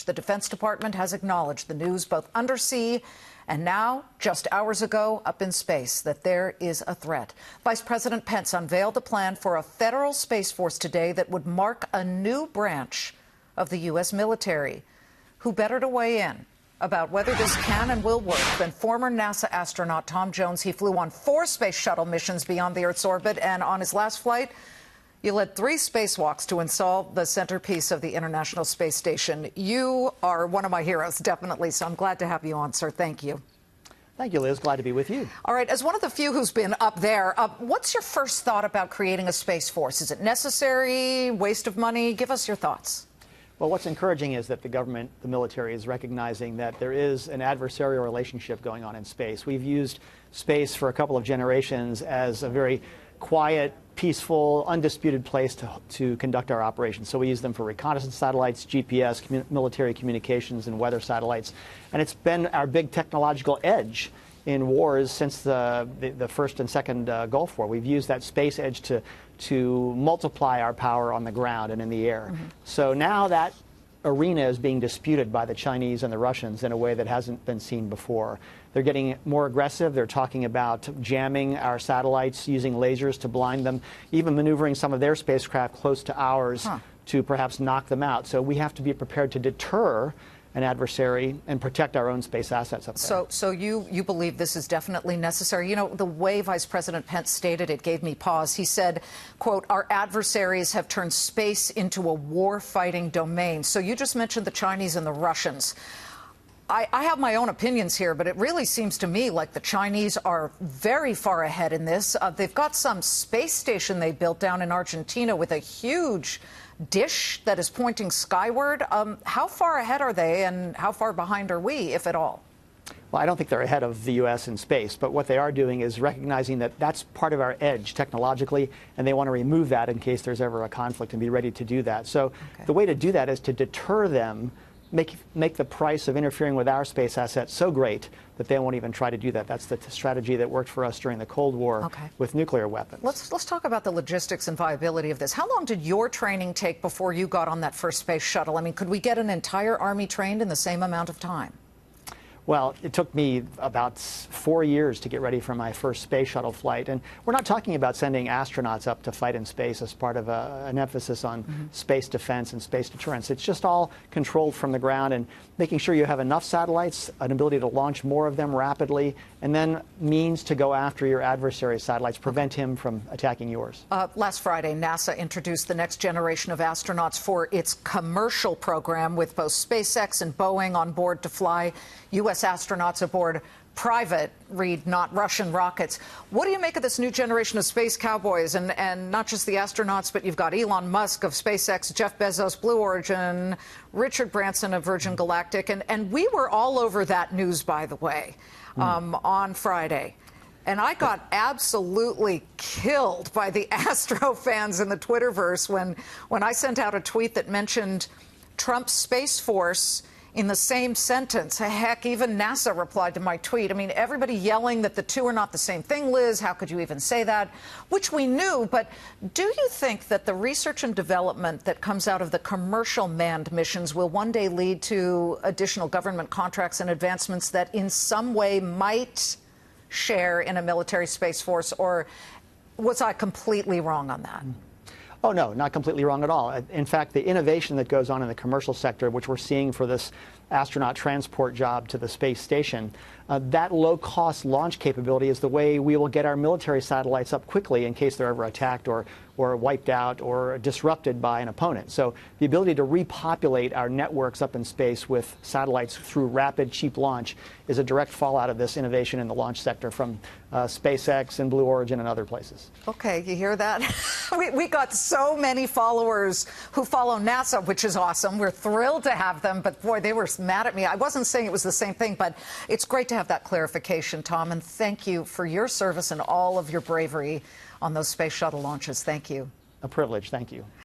The Defense Department has acknowledged the news both undersea and now, just hours ago, up in space, that there is a threat. Vice President Pence unveiled a plan for a federal space force today that would mark a new branch of the U.S. military. Who better to weigh in about whether this can and will work than former NASA astronaut Tom Jones? He flew on 4 space shuttle missions beyond the Earth's orbit, and on his last flight, you led 3 spacewalks to install the centerpiece of the International Space Station. You are one of my heroes, definitely, so I'm glad to have you on, sir. Thank you. Thank you, Liz. Glad to be with you. All right. As one of the few who's been up there, what's your first thought about creating a space force? Is it necessary? Waste of money? Give us your thoughts. Well, what's encouraging is that the government, the military, is recognizing that there is an adversarial relationship going on in space. We've used space for a couple of generations as a very quiet, peaceful, undisputed place to conduct our operations. So we use them for reconnaissance satellites, GPS, military communications, and weather satellites. And it's been our big technological edge in wars since the First and Second Gulf War. We've used that space edge to multiply our power on the ground and in the air. So now that arena is being disputed by the Chinese and the Russians in a way that hasn't been seen before. They're getting more aggressive. They're talking about jamming our satellites, using lasers to blind them, even maneuvering some of their spacecraft close to ours to perhaps knock them out. So we have to be prepared to deter an adversary and protect our own space assets up there. So you believe this is definitely necessary. You know, the way Vice President Pence stated it gave me pause. He said, quote, "Our adversaries have turned space into a war-fighting domain." So you just mentioned the Chinese and the Russians. I have my own opinions here, but it really seems to me like the Chinese are very far ahead in this. They've got some space station they built down in Argentina with a huge dish that is pointing skyward. How far ahead are they, and how far behind are we, if at all? Well, I don't think they're ahead of the U.S. in space, but what they are doing is recognizing that that's part of our edge technologically, and they want to remove that in case there's ever a conflict and be ready to do that. So the way to do that is to deter them, make the price of interfering with our space assets so great that they won't even try to do that. That's the strategy that worked for us during the Cold War with nuclear weapons. Let's talk about the logistics and viability of this. How long did your training take before you got on that first space shuttle? I mean, could we get an entire Army trained in the same amount of time? Well, it took me about 4 years to get ready for my first space shuttle flight. And we're not talking about sending astronauts up to fight in space as part of an emphasis on space defense and space deterrence. It's just all controlled from the ground and making sure you have enough satellites, an ability to launch more of them rapidly, and then means to go after your adversary's satellites, prevent him from attacking yours. Last Friday, NASA introduced the next generation of astronauts for its commercial program with both SpaceX and Boeing on board to fly U.S. astronauts aboard private, read not Russian rockets. What do you make of this new generation of space cowboys? And not just the astronauts, but you've got Elon Musk of SpaceX, Jeff Bezos, Blue Origin, Richard Branson of Virgin Galactic. And we were all over that news, by the way, on Friday. And I got absolutely killed by the Astro fans in the Twitterverse when I sent out a tweet that mentioned Trump's Space Force in the same sentence. Heck, even NASA replied to my tweet. I mean, everybody yelling that the two are not the same thing, Liz. How could you even say that? Which we knew, but do you think that the research and development that comes out of the commercial manned missions will one day lead to additional government contracts and advancements that in some way might share in a military space force, or was I completely wrong on that? Oh, no, not completely wrong at all. In fact, the innovation that goes on in the commercial sector, which we're seeing for this astronaut transport job to the space station, that low-cost launch capability is the way we will get our military satellites up quickly in case they're ever attacked or wiped out or disrupted by an opponent. So the ability to repopulate our networks up in space with satellites through rapid, cheap launch is a direct fallout of this innovation in the launch sector from SpaceX and Blue Origin and other places. Okay, you hear that? we got so many followers who follow NASA, which is awesome. We're thrilled to have them, but boy, they were mad at me. I wasn't saying it was the same thing, but it's great to have that clarification, Tom, and thank you for your service and all of your bravery on those space shuttle launches. Thank you. A privilege. Thank you.